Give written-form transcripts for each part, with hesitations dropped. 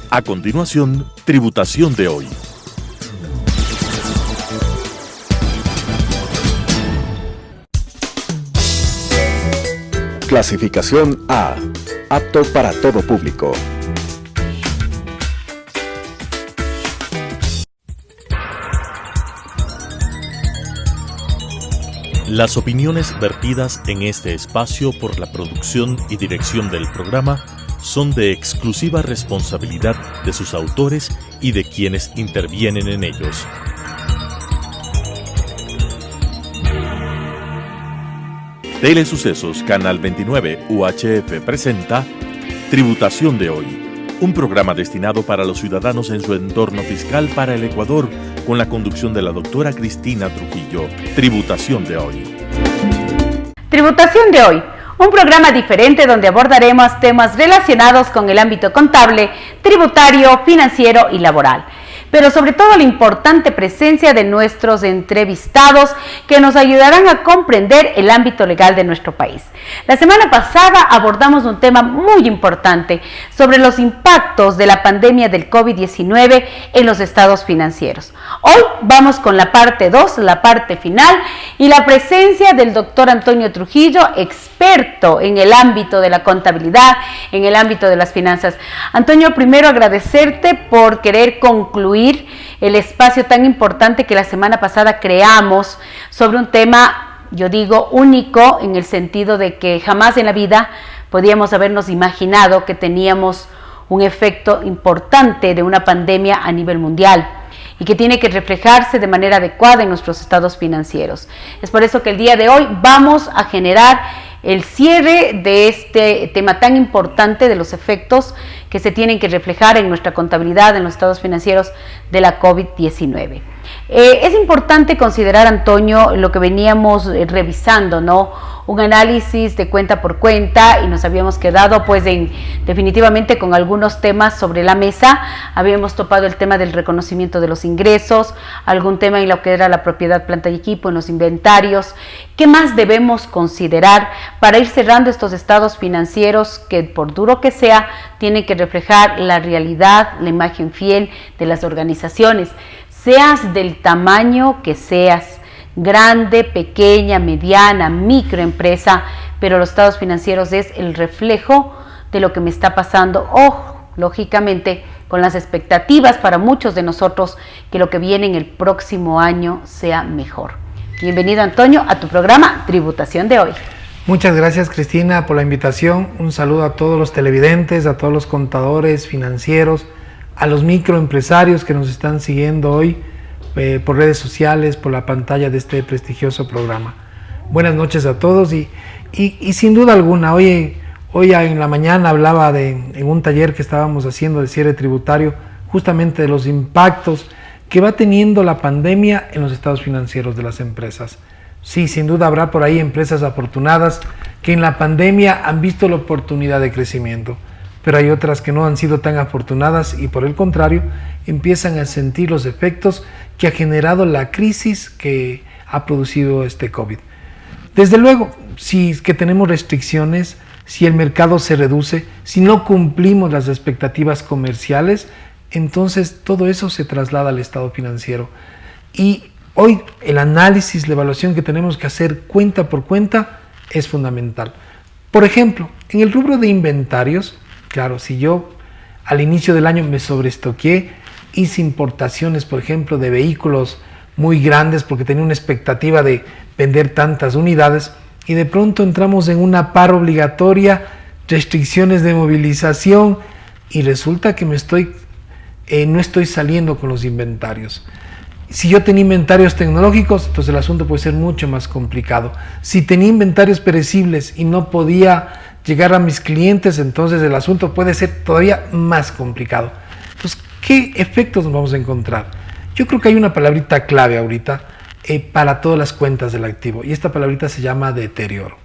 A continuación, Tributación de hoy. Clasificación A. Apto para todo público. Las opiniones vertidas en este espacio por la producción y dirección del programa son de exclusiva responsabilidad de sus autores y de quienes intervienen en ellos. Telesucesos Canal 29 UHF presenta Tributación de hoy, un programa destinado para los ciudadanos en su entorno fiscal para el Ecuador, con la conducción de la doctora Cristina Trujillo. Tributación de hoy. Tributación de hoy, un programa diferente donde abordaremos temas relacionados con el ámbito contable, tributario, financiero y laboral, pero sobre todo la importante presencia de nuestros entrevistados que nos ayudarán a comprender el ámbito legal de nuestro país. La semana pasada abordamos un tema muy importante sobre los impactos de la pandemia del COVID-19 en los estados financieros. Hoy vamos con la parte 2, la parte final, y la presencia del doctor Antonio Trujillo, experto en el ámbito de la contabilidad, en el ámbito de las finanzas. Antonio, primero agradecerte por querer concluir el espacio tan importante que la semana pasada creamos sobre un tema, yo digo, único, en el sentido de que jamás en la vida podíamos habernos imaginado que teníamos un efecto importante de una pandemia a nivel mundial y que tiene que reflejarse de manera adecuada en nuestros estados financieros. Es por eso que el día de hoy vamos a generar el cierre de este tema tan importante de los efectos que se tienen que reflejar en nuestra contabilidad, en los estados financieros de la COVID-19. Es importante considerar, Antonio, lo que veníamos revisando, ¿no? Un análisis de cuenta por cuenta, y nos habíamos quedado pues definitivamente con algunos temas sobre la mesa. Habíamos topado el tema del reconocimiento de los ingresos, algún tema en lo que era la propiedad, planta y equipo, en los inventarios. ¿Qué más debemos considerar para ir cerrando estos estados financieros que, por duro que sea, tienen que reflejar la realidad, la imagen fiel de las organizaciones? Seas del tamaño que seas, grande, pequeña, mediana, microempresa, pero los estados financieros es el reflejo de lo que me está pasando, lógicamente, con las expectativas para muchos de nosotros que lo que viene en el próximo año sea mejor. Bienvenido, Antonio, a tu programa Tributación de hoy. Muchas gracias, Cristina, por la invitación. Un saludo a todos los televidentes, a todos los contadores financieros, a los microempresarios que nos están siguiendo hoy por redes sociales, por la pantalla de este prestigioso programa. Buenas noches a todos y sin duda alguna, hoy en la mañana hablaba en un taller que estábamos haciendo de cierre tributario, justamente de los impactos que va teniendo la pandemia en los estados financieros de las empresas. Sí, sin duda habrá por ahí empresas afortunadas que en la pandemia han visto la oportunidad de crecimiento, pero hay otras que no han sido tan afortunadas y por el contrario empiezan a sentir los efectos que ha generado la crisis que ha producido este COVID. Desde luego, si es que tenemos restricciones, si el mercado se reduce, si no cumplimos las expectativas comerciales, entonces todo eso se traslada al estado financiero. Y hoy el análisis, la evaluación que tenemos que hacer cuenta por cuenta es fundamental. Por ejemplo, en el rubro de inventarios, claro, si yo al inicio del año me sobreestoqué, hice importaciones, por ejemplo, de vehículos muy grandes porque tenía una expectativa de vender tantas unidades y de pronto entramos en una paro obligatoria, restricciones de movilización y resulta que no estoy saliendo con los inventarios. Si yo tenía inventarios tecnológicos, entonces el asunto puede ser mucho más complicado. Si tenía inventarios perecibles y no podía llegar a mis clientes, entonces el asunto puede ser todavía más complicado. Entonces, ¿qué efectos nos vamos a encontrar? Yo creo que hay una palabrita clave ahorita para todas las cuentas del activo, y esta palabrita se llama deterioro.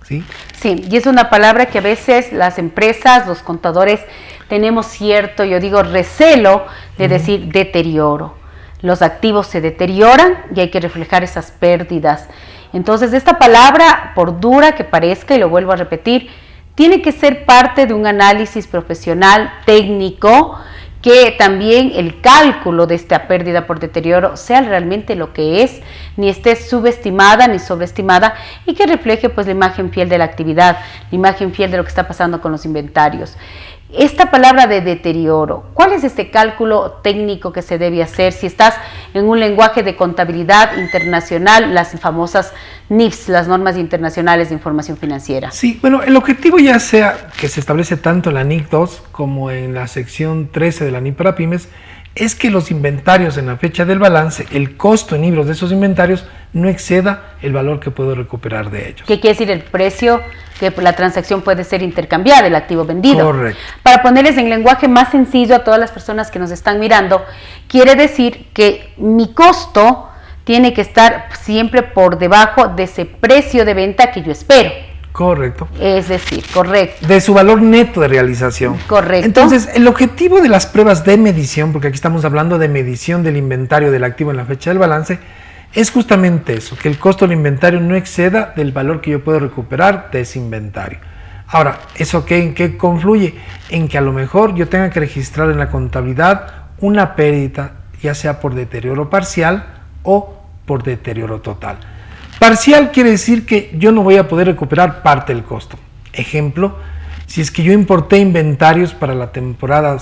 ¿Sí? Sí, y es una palabra que a veces las empresas, los contadores, tenemos cierto, yo digo, recelo de decir deterioro. Los activos se deterioran y hay que reflejar esas pérdidas. Entonces, esta palabra, por dura que parezca, y lo vuelvo a repetir, tiene que ser parte de un análisis profesional, técnico, que también el cálculo de esta pérdida por deterioro sea realmente lo que es, ni esté subestimada ni sobreestimada, y que refleje pues la imagen fiel de la actividad, la imagen fiel de lo que está pasando con los inventarios. Esta palabra de deterioro, ¿cuál es este cálculo técnico que se debe hacer si estás en un lenguaje de contabilidad internacional, las famosas NIFs, las normas internacionales de información financiera? Sí, bueno, el objetivo ya sea que se establece tanto en la NIC 2 como en la sección 13 de la NIF para pymes, es que los inventarios en la fecha del balance, el costo en libros de esos inventarios no exceda el valor que puedo recuperar de ellos. ¿Qué quiere decir? El precio que la transacción puede ser intercambiada, el activo vendido. Correcto. Para ponerles en lenguaje más sencillo a todas las personas que nos están mirando, quiere decir que mi costo tiene que estar siempre por debajo de ese precio de venta que yo espero. Correcto. Es decir, correcto. De su valor neto de realización. Correcto. Entonces, el objetivo de las pruebas de medición, porque aquí estamos hablando de medición del inventario del activo en la fecha del balance, es justamente eso, que el costo del inventario no exceda del valor que yo puedo recuperar de ese inventario. Ahora, ¿eso qué, en qué confluye? En que a lo mejor yo tenga que registrar en la contabilidad una pérdida, ya sea por deterioro parcial o por deterioro total. Parcial quiere decir que yo no voy a poder recuperar parte del costo. Ejemplo, si es que yo importé inventarios para la temporada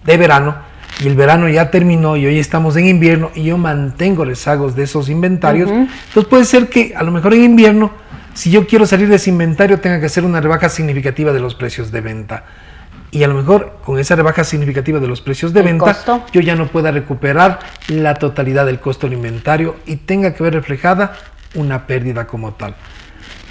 de verano y el verano ya terminó y hoy estamos en invierno y yo mantengo rezagos de esos inventarios, entonces puede ser que a lo mejor en invierno, si yo quiero salir de ese inventario, tenga que hacer una rebaja significativa de los precios de venta. Y a lo mejor con esa rebaja significativa de los precios de venta, costo, yo ya no pueda recuperar la totalidad del costo del inventario y tenga que ver reflejada una pérdida como tal.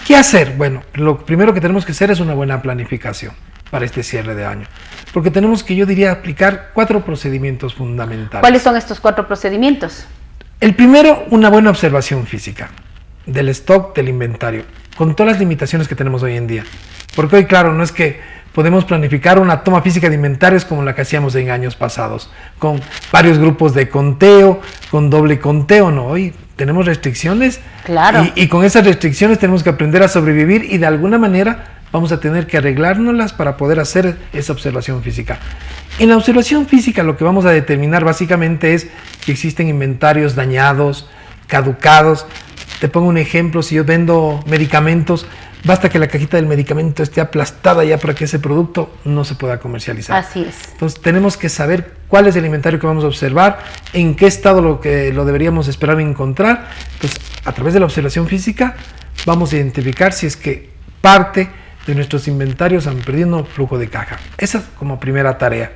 ¿Qué hacer? Bueno, lo primero que tenemos que hacer es una buena planificación para este cierre de año, porque tenemos que, yo diría, aplicar 4 procedimientos fundamentales. ¿Cuáles son estos 4 procedimientos? El primero, una buena observación física del stock del inventario, con todas las limitaciones que tenemos hoy en día, porque hoy, claro, no es que podemos planificar una toma física de inventarios como la que hacíamos en años pasados, con varios grupos de conteo, con doble conteo, no, hoy tenemos restricciones. Claro. Y con esas restricciones tenemos que aprender a sobrevivir y de alguna manera vamos a tener que arreglárnoslas para poder hacer esa observación física. En la observación física lo que vamos a determinar básicamente es que existen inventarios dañados, caducados. Te pongo un ejemplo, si yo vendo medicamentos, basta que la cajita del medicamento esté aplastada ya para que ese producto no se pueda comercializar. Así es. Entonces tenemos que saber cuál es el inventario que vamos a observar, en qué estado lo deberíamos esperar encontrar. Entonces, a través de la observación física vamos a identificar si es que parte de nuestros inventarios han perdido flujo de caja. Esa es como primera tarea.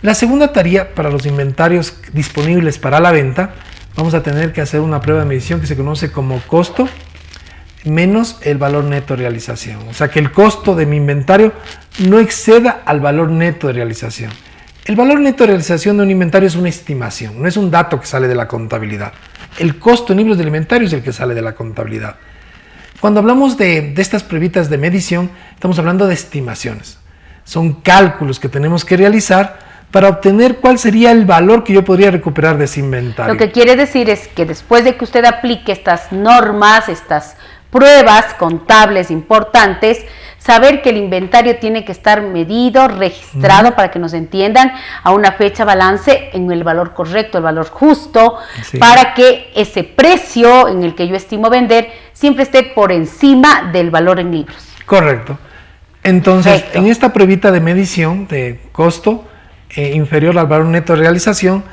La segunda tarea, para los inventarios disponibles para la venta, vamos a tener que hacer una prueba de medición que se conoce como costo menos el valor neto de realización. O sea, que el costo de mi inventario no exceda al valor neto de realización. El valor neto de realización de un inventario es una estimación, no es un dato que sale de la contabilidad. El costo en libros del inventario es el que sale de la contabilidad. Cuando hablamos de estas pruebitas de medición, estamos hablando de estimaciones. Son cálculos que tenemos que realizar para obtener cuál sería el valor que yo podría recuperar de ese inventario. Lo que quiere decir es que después de que usted aplique estas normas, estas pruebas contables importantes, saber que el inventario tiene que estar medido, registrado, para que nos entiendan, a una fecha balance en el valor correcto, el valor justo, sí, para que ese precio en el que yo estimo vender siempre esté por encima del valor en libros. Correcto. Entonces, Perfecto. en esta pruebita de medición de costo inferior al valor neto de realización,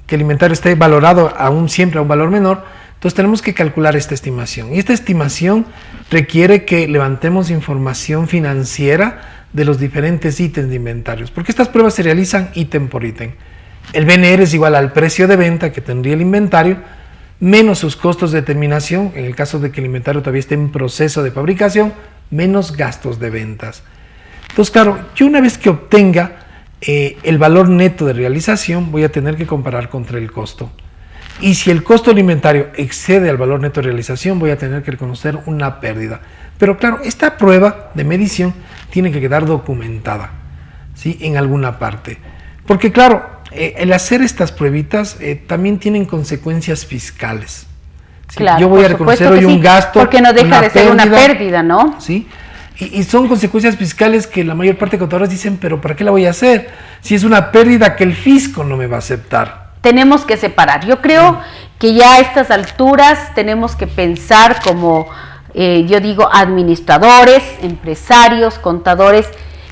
que el inventario esté valorado aún siempre a un valor menor, entonces tenemos que calcular esta estimación. Y esta estimación requiere que levantemos información financiera de los diferentes ítems de inventarios, porque estas pruebas se realizan ítem por ítem. El BNR es igual al precio de venta que tendría el inventario, menos sus costos de terminación, en el caso de que el inventario todavía esté en proceso de fabricación, menos gastos de ventas. Entonces, claro, yo una vez que obtenga el valor neto de realización, voy a tener que comparar contra el costo. Y si el costo del inventario excede al valor neto de realización, voy a tener que reconocer una pérdida. Pero claro, esta prueba de medición tiene que quedar documentada, ¿sí?, en alguna parte. Porque claro, el hacer estas pruebitas también tienen consecuencias fiscales. ¿Sí? Claro, yo voy a reconocer hoy un gasto, porque no deja de ser una pérdida, ¿no? ¿Sí? Y son consecuencias fiscales que la mayor parte de contadores dicen, pero ¿para qué la voy a hacer? Si es una pérdida que el fisco no me va a aceptar. Tenemos que separar. Yo creo que ya a estas alturas tenemos que pensar como, yo digo, administradores, empresarios, contadores,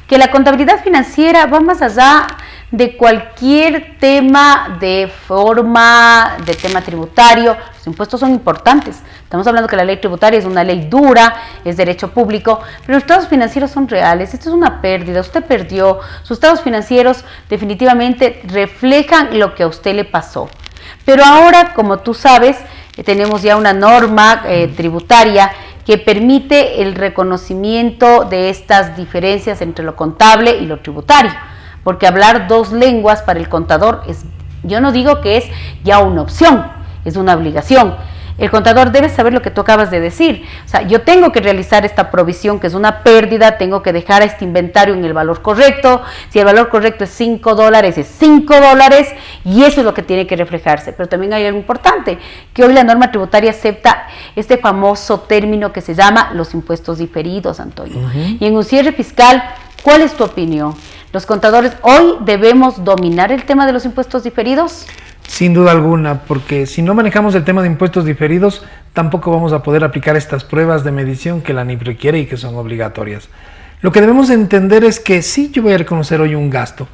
que la contabilidad financiera va más allá de cualquier tema de forma, de tema tributario. Los impuestos son importantes. Estamos hablando que la ley tributaria es una ley dura, es derecho público, pero los estados financieros son reales. Esto es una pérdida, usted perdió. Sus estados financieros definitivamente reflejan lo que a usted le pasó. Pero ahora, como tú sabes, tenemos ya una norma tributaria que permite el reconocimiento de estas diferencias entre lo contable y lo tributario, porque hablar dos lenguas para el contador es, yo no digo que es ya una opción, es una obligación. El contador debe saber lo que tú acabas de decir. O sea, yo tengo que realizar esta provisión que es una pérdida, tengo que dejar a este inventario en el valor correcto. Si el valor correcto es $5, es $5 y eso es lo que tiene que reflejarse. Pero también hay algo importante, que hoy la norma tributaria acepta este famoso término que se llama los impuestos diferidos, Antonio. Y en un cierre fiscal, ¿cuál es tu opinión? ¿Los contadores hoy debemos dominar el tema de los impuestos diferidos? Sin duda alguna, porque si no manejamos el tema de impuestos diferidos, tampoco vamos a poder aplicar estas pruebas de medición que la NIF requiere y que son obligatorias. Lo que debemos entender es que sí, yo voy a reconocer hoy un gasto,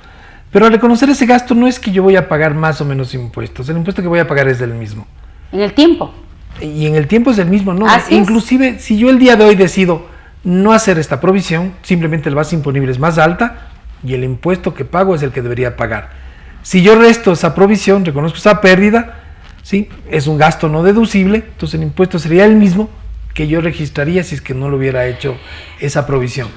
pero al reconocer ese gasto no es que yo voy a pagar más o menos impuestos, el impuesto que voy a pagar es del mismo. En el tiempo. Y en el tiempo es el mismo, ¿no? Así Inclusive, es. Si yo el día de hoy decido no hacer esta provisión, simplemente la base imponible es más alta y el impuesto que pago es el que debería pagar. Si yo resto esa provisión, reconozco esa pérdida, ¿sí? Es un gasto no deducible, entonces el impuesto sería el mismo que yo registraría si es que no lo hubiera hecho esa provisión.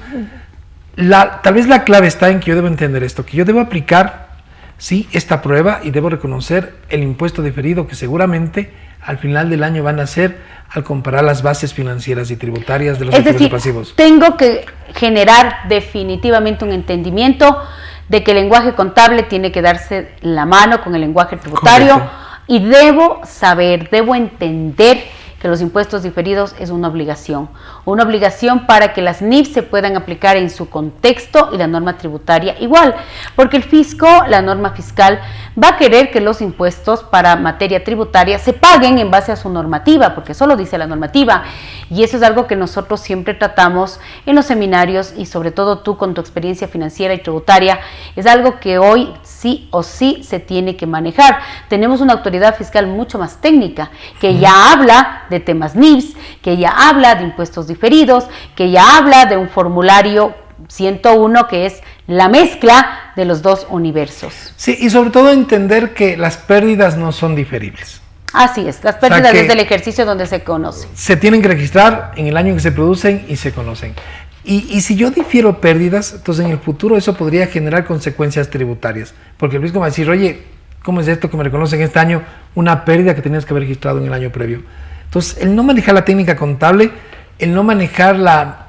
Tal vez la clave está en que yo debo entender esto, que yo debo aplicar, sí, esta prueba y debo reconocer el impuesto diferido que seguramente al final del año van a hacer al comparar las bases financieras y tributarias de los activos y pasivos. Tengo que generar definitivamente un entendimiento de que el lenguaje contable tiene que darse la mano con el lenguaje tributario. Correcto. Y debo saber, debo entender que los impuestos diferidos es una obligación para que las NIF se puedan aplicar en su contexto y la norma tributaria igual, porque el fisco, la norma fiscal, va a querer que los impuestos para materia tributaria se paguen en base a su normativa, porque eso lo dice la normativa, y eso es algo que nosotros siempre tratamos en los seminarios y sobre todo tú con tu experiencia financiera y tributaria, es algo que hoy sí o sí se tiene que manejar. Tenemos una autoridad fiscal mucho más técnica, que ya habla de temas NIFs, que ya habla de impuestos diferidos, que ya habla de un formulario 101 que es la mezcla de los dos universos. Sí, y sobre todo entender que las pérdidas no son diferibles. Así es, las pérdidas es del ejercicio donde se conoce. Se tienen que registrar en el año en que se producen y se conocen. Y si yo difiero pérdidas, entonces en el futuro eso podría generar consecuencias tributarias, porque el fisco va a decir, oye, ¿cómo es esto que me reconocen este año una pérdida que tenías que haber registrado en el año previo? Entonces, el no manejar la técnica contable, el no manejar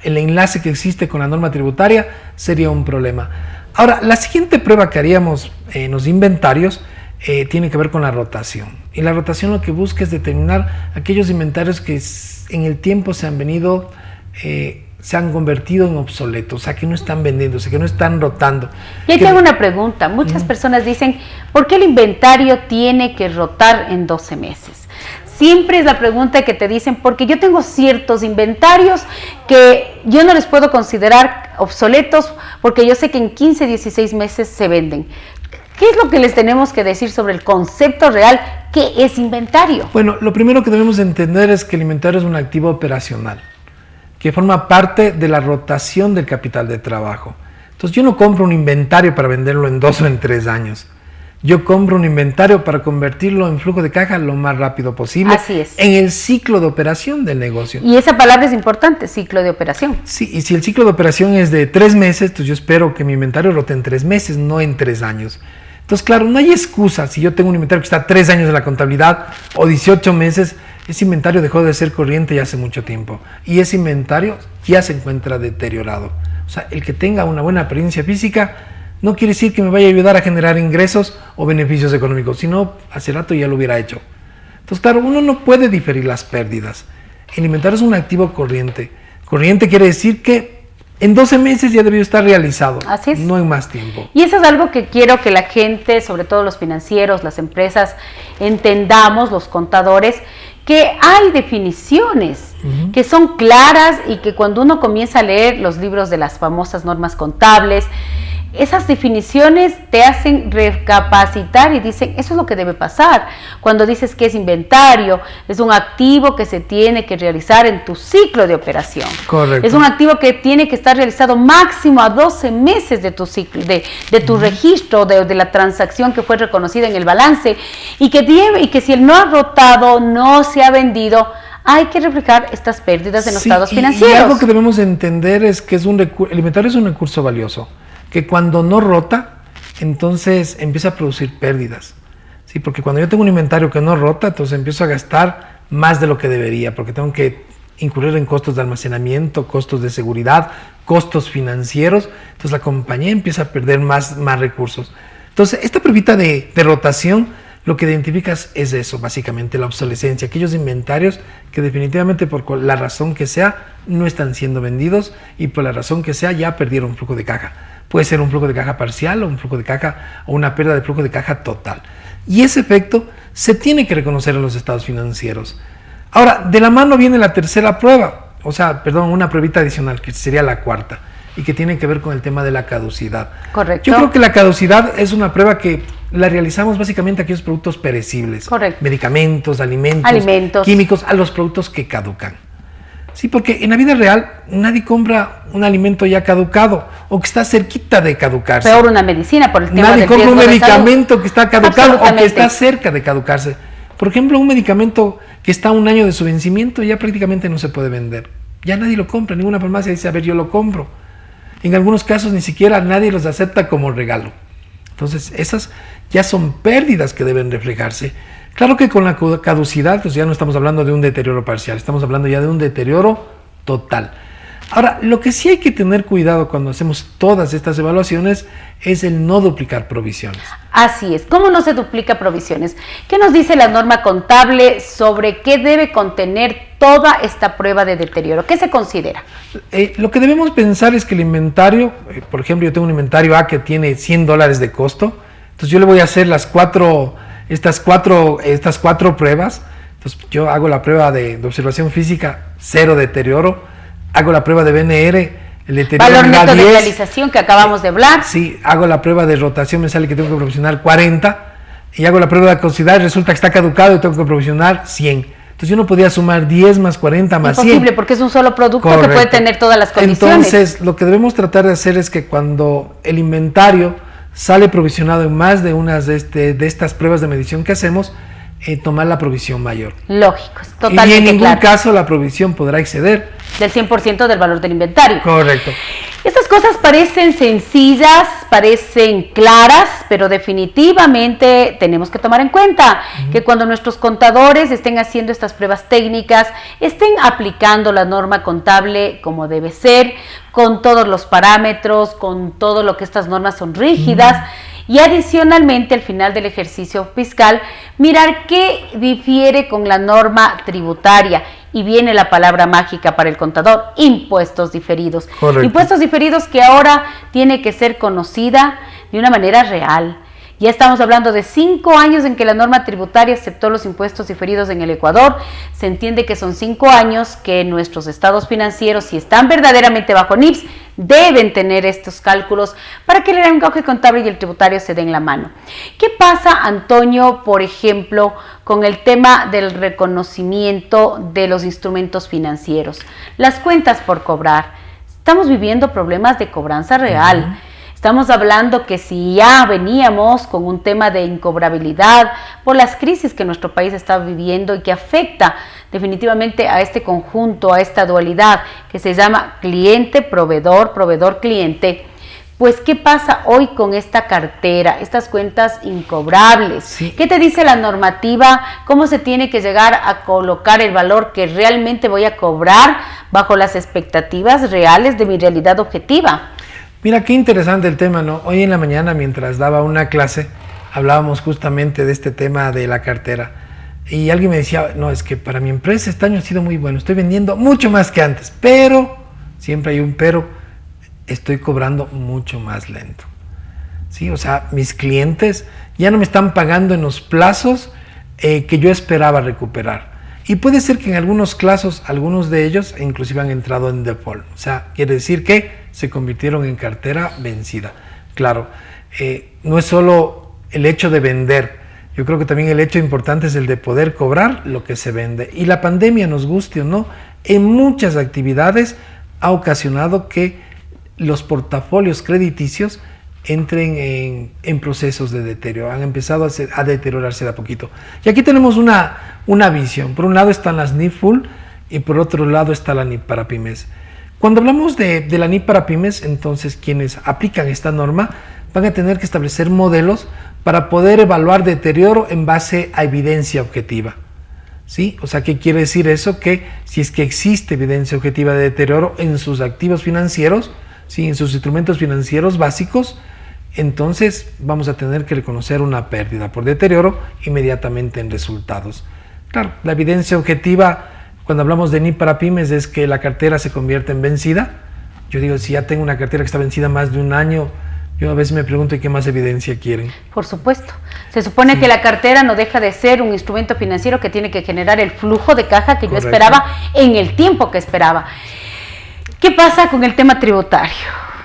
el enlace que existe con la norma tributaria sería un problema. Ahora, la siguiente prueba que haríamos en los inventarios tiene que ver con la rotación. Y la rotación lo que busca es determinar aquellos inventarios que en el tiempo se han convertido en obsoletos, o sea, que no están vendiéndose, que no están rotando. Y ahí tengo una pregunta. Muchas personas dicen, ¿por qué el inventario tiene que rotar en 12 meses? Siempre es la pregunta que te dicen, porque yo tengo ciertos inventarios que yo no les puedo considerar obsoletos, porque yo sé que en 15, 16 meses se venden. ¿Qué es lo que les tenemos que decir sobre el concepto real? ¿Qué es inventario? Bueno, lo primero que debemos entender es que el inventario es un activo operacional, que forma parte de la rotación del capital de trabajo. Entonces yo no compro un inventario para venderlo en 2 o en 3 años. Yo compro un inventario para convertirlo en flujo de caja lo más rápido posible. Así es. En el ciclo de operación del negocio. Y esa palabra es importante, ciclo de operación. Sí, y si el ciclo de operación es de 3 meses, entonces yo espero que mi inventario rote en 3 meses, no en 3 años. Entonces, claro, no hay excusa. Si yo tengo un inventario que está 3 años en la contabilidad o 18 meses, ese inventario dejó de ser corriente ya hace mucho tiempo. Y ese inventario ya se encuentra deteriorado. O sea, el que tenga una buena apariencia física no quiere decir que me vaya a ayudar a generar ingresos o beneficios económicos, sino hace rato ya lo hubiera hecho. Entonces, claro, uno no puede diferir las pérdidas. El inventario es un activo corriente. Corriente quiere decir que en 12 meses ya debió estar realizado. Así es. No en más tiempo. Y eso es algo que quiero que la gente, sobre todo los financieros, las empresas, entendamos, los contadores, que hay definiciones que son claras y que cuando uno comienza a leer los libros de las famosas normas contables, esas definiciones te hacen recapacitar y dicen, eso es lo que debe pasar. Cuando dices que es inventario, es un activo que se tiene que realizar en tu ciclo de operación. Correcto. Es un activo que tiene que estar realizado máximo a 12 meses de tu ciclo, de tu registro, de la transacción que fue reconocida en el balance, y que si él no ha rotado, no se ha vendido, hay que reflejar estas pérdidas en los estados financieros. Y algo que debemos entender es que el inventario es un recurso valioso, que cuando no rota, entonces empieza a producir pérdidas. ¿Sí? Porque cuando yo tengo un inventario que no rota, entonces empiezo a gastar más de lo que debería, porque tengo que incurrir en costos de almacenamiento, costos de seguridad, costos financieros, entonces la compañía empieza a perder más recursos. Entonces, esta pruebita de rotación, lo que identificas es eso, básicamente, la obsolescencia, aquellos inventarios que definitivamente por la razón que sea no están siendo vendidos y por la razón que sea ya perdieron flujo de caja. Puede ser un flujo de caja parcial o un flujo de caja o una pérdida de flujo de caja total. Y ese efecto se tiene que reconocer en los estados financieros. Ahora, de la mano viene la tercera prueba, una pruebita adicional, que sería la cuarta, y que tiene que ver con el tema de la caducidad. Correcto. Yo creo que la caducidad es una prueba que la realizamos básicamente a aquellos productos perecibles. Correcto. Medicamentos, alimentos, químicos, a los productos que caducan. Sí, porque en la vida real nadie compra un alimento ya caducado o que está cerquita de caducarse. Peor una medicina por el tema nadie del compra un riesgo de medicamento que está caducado o que Absolutamente. está cerca de caducarse. Por ejemplo, un medicamento que está a un año de su vencimiento ya prácticamente no se puede vender. Ya nadie lo compra, ninguna farmacia dice, a ver, yo lo compro. En algunos casos ni siquiera nadie los acepta como regalo. Entonces, esas ya son pérdidas que deben reflejarse. Claro que con la caducidad, pues ya no estamos hablando de un deterioro parcial, estamos hablando ya de un deterioro total. Ahora, lo que sí hay que tener cuidado cuando hacemos todas estas evaluaciones es el no duplicar provisiones. Así es. ¿Cómo no se duplica provisiones? ¿Qué nos dice la norma contable sobre qué debe contener toda esta prueba de deterioro? ¿Qué se considera? Lo que debemos pensar es que el inventario, por ejemplo, yo tengo un inventario A que tiene $100 de costo, entonces yo le voy a hacer estas cuatro pruebas. Entonces yo hago la prueba de observación física, 0 deterioro, hago la prueba de BNR, el deterioro Valor me da neto de 10. realización que acabamos de hablar. Sí, hago la prueba de rotación, me sale que tengo que provisionar 40, y hago la prueba de caducidad, resulta que está caducado y tengo que provisionar 100. Entonces yo no podía sumar 10 más 40 más 100. Imposible, porque es un solo producto. Correcto. Que puede tener todas las condiciones. Entonces, lo que debemos tratar de hacer es que cuando el inventario sale provisionado en más de unas de estas pruebas de medición que hacemos, tomar la provisión mayor. Lógico, es totalmente y en ningún claro. caso la provisión podrá exceder del 100% del valor del inventario. Correcto. Estas cosas parecen sencillas, parecen claras, pero definitivamente tenemos que tomar en cuenta que cuando nuestros contadores estén haciendo estas pruebas técnicas, estén aplicando la norma contable como debe ser, con todos los parámetros, con todo lo que estas normas son rígidas, y adicionalmente al final del ejercicio fiscal, mirar qué difiere con la norma tributaria. Y viene la palabra mágica para el contador: impuestos diferidos. Correcto. Impuestos diferidos que ahora tiene que ser conocida de una manera real. Ya estamos hablando de 5 años en que la norma tributaria aceptó los impuestos diferidos en el Ecuador. Se entiende que son 5 años que nuestros estados financieros, si están verdaderamente bajo NIPS, deben tener estos cálculos para que el lenguaje contable y el tributario se den la mano. ¿Qué pasa, Antonio, por ejemplo, con el tema del reconocimiento de los instrumentos financieros? Las cuentas por cobrar. Estamos viviendo problemas de cobranza real. Estamos hablando que si ya veníamos con un tema de incobrabilidad por las crisis que nuestro país está viviendo y que afecta definitivamente a este conjunto, a esta dualidad que se llama cliente-proveedor, proveedor-cliente, pues ¿qué pasa hoy con esta cartera, estas cuentas incobrables? Sí. ¿Qué te dice la normativa? ¿Cómo se tiene que llegar a colocar el valor que realmente voy a cobrar bajo las expectativas reales de mi realidad objetiva? Mira, qué interesante el tema, ¿no? Hoy en la mañana, mientras daba una clase, hablábamos justamente de este tema de la cartera. Y alguien me decía, no, es que para mi empresa este año ha sido muy bueno, estoy vendiendo mucho más que antes, pero, siempre hay un pero, estoy cobrando mucho más lento. ¿Sí? O sea, mis clientes ya no me están pagando en los plazos que yo esperaba recuperar. Y puede ser que en algunos casos, algunos de ellos inclusive han entrado en default. O sea, quiere decir que se convirtieron en cartera vencida. Claro, no es solo el hecho de vender. Yo creo que también el hecho importante es el de poder cobrar lo que se vende. Y la pandemia, nos guste o no, en muchas actividades ha ocasionado que los portafolios crediticios entren en procesos de deterioro, han empezado a deteriorarse de a poquito. Y aquí tenemos una visión. Por un lado están las NIF Full y por otro lado está la NIF para pymes. Cuando hablamos de la NIF para pymes, entonces quienes aplican esta norma van a tener que establecer modelos para poder evaluar deterioro en base a evidencia objetiva. ¿Sí? O sea, ¿qué quiere decir eso? Que si es que existe evidencia objetiva de deterioro en sus activos financieros, ¿sí? En sus instrumentos financieros básicos, entonces vamos a tener que reconocer una pérdida por deterioro inmediatamente en resultados. Claro, la evidencia objetiva, cuando hablamos de NIF para pymes, es que la cartera se convierte en vencida. Yo digo, si ya tengo una cartera que está vencida más de un año, yo a veces me pregunto, ¿y qué más evidencia quieren? Por supuesto. Se supone que la cartera no deja de ser un instrumento financiero que tiene que generar el flujo de caja que yo esperaba en el tiempo que esperaba. ¿Qué pasa con el tema tributario?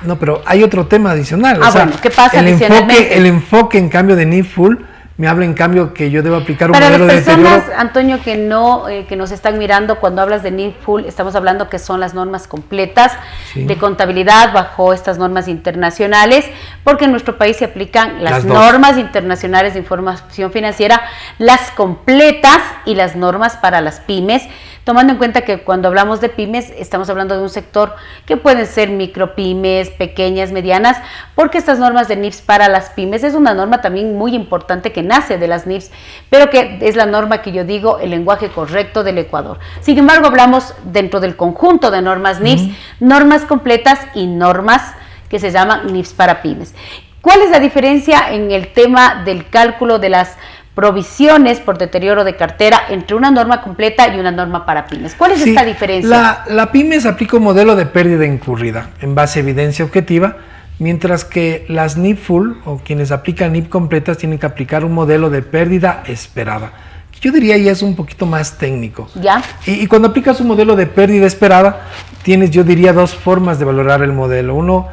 No, pero hay otro tema adicional. Bueno, ¿qué pasa adicionalmente? El enfoque, en cambio, de NIF Full me habla, en cambio, que yo debo aplicar un Para modelo de deterioro. Para las personas, Antonio, que nos están mirando, cuando hablas de NIF Full, estamos hablando que son las normas completas de contabilidad bajo estas normas internacionales, porque en nuestro país se aplican las normas internacionales de información financiera, las completas y las normas para las pymes, tomando en cuenta que cuando hablamos de pymes estamos hablando de un sector que pueden ser micropymes, pequeñas, medianas, porque estas normas de NIFs para las pymes es una norma también muy importante que nace de las NIFs, pero que es la norma que yo digo el lenguaje correcto del Ecuador. Sin embargo, hablamos dentro del conjunto de normas NIFs, normas completas y normas que se llaman NIFs para pymes. ¿Cuál es la diferencia en el tema del cálculo de las provisiones por deterioro de cartera entre una norma completa y una norma para pymes? ¿Cuál es esta diferencia? La pymes aplica un modelo de pérdida incurrida en base a evidencia objetiva, mientras que las NIF Full o quienes aplican NIF completas tienen que aplicar un modelo de pérdida esperada. Yo diría ya es un poquito más técnico. ¿Ya? Y cuando aplicas un modelo de pérdida esperada, tienes, yo diría, dos formas de valorar el modelo. Uno,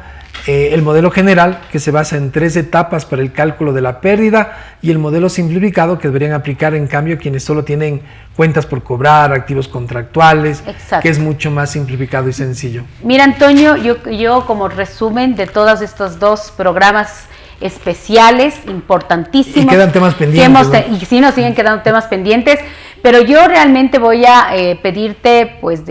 el modelo general, que se basa en 3 etapas para el cálculo de la pérdida, y el modelo simplificado, que deberían aplicar en cambio quienes solo tienen cuentas por cobrar, activos contractuales, que es mucho más simplificado y sencillo. Mira, Antonio, yo como resumen de todos estos dos programas especiales, importantísimos. Y quedan temas pendientes. Y sí, nos siguen quedando temas pendientes, pero yo realmente voy a pedirte, pues,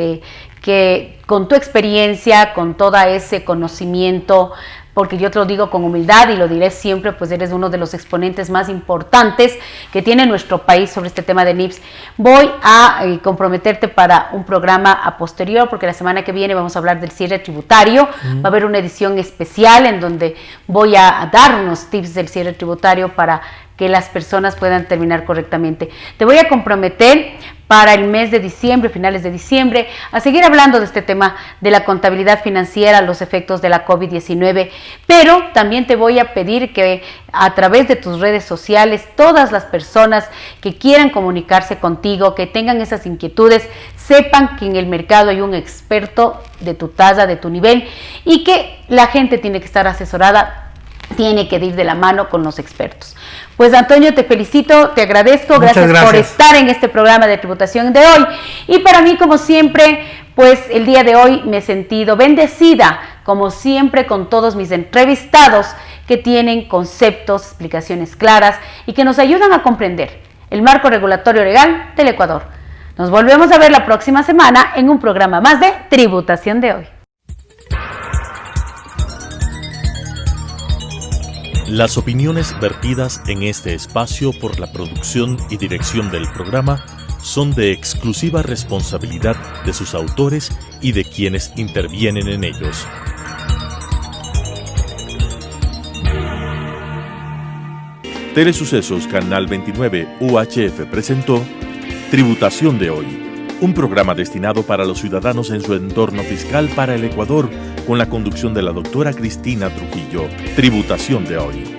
que con tu experiencia, con todo ese conocimiento, porque yo te lo digo con humildad y lo diré siempre, pues eres uno de los exponentes más importantes que tiene nuestro país sobre este tema de NIFs. Voy a comprometerte para un programa a posterior, porque la semana que viene vamos a hablar del cierre tributario. Va a haber una edición especial en donde voy a dar unos tips del cierre tributario para que las personas puedan terminar correctamente. Te voy a comprometer para el mes de diciembre, finales de diciembre, a seguir hablando de este tema de la contabilidad financiera, los efectos de la COVID-19, pero también te voy a pedir que a través de tus redes sociales, todas las personas que quieran comunicarse contigo, que tengan esas inquietudes, sepan que en el mercado hay un experto de tu talla, de tu nivel, y que la gente tiene que estar asesorada, tiene que ir de la mano con los expertos. Pues Antonio, te felicito, te agradezco, gracias por estar en este programa de tributación de hoy. Y para mí, como siempre, pues el día de hoy me he sentido bendecida, como siempre, con todos mis entrevistados que tienen conceptos, explicaciones claras y que nos ayudan a comprender el marco regulatorio legal del Ecuador. Nos volvemos a ver la próxima semana en un programa más de Tributación de Hoy. Las opiniones vertidas en este espacio por la producción y dirección del programa son de exclusiva responsabilidad de sus autores y de quienes intervienen en ellos. Telesucesos Canal 29 UHF presentó Tributación de Hoy, un programa destinado para los ciudadanos en su entorno fiscal para el Ecuador, con la conducción de la doctora Cristina Trujillo. Tributación de hoy.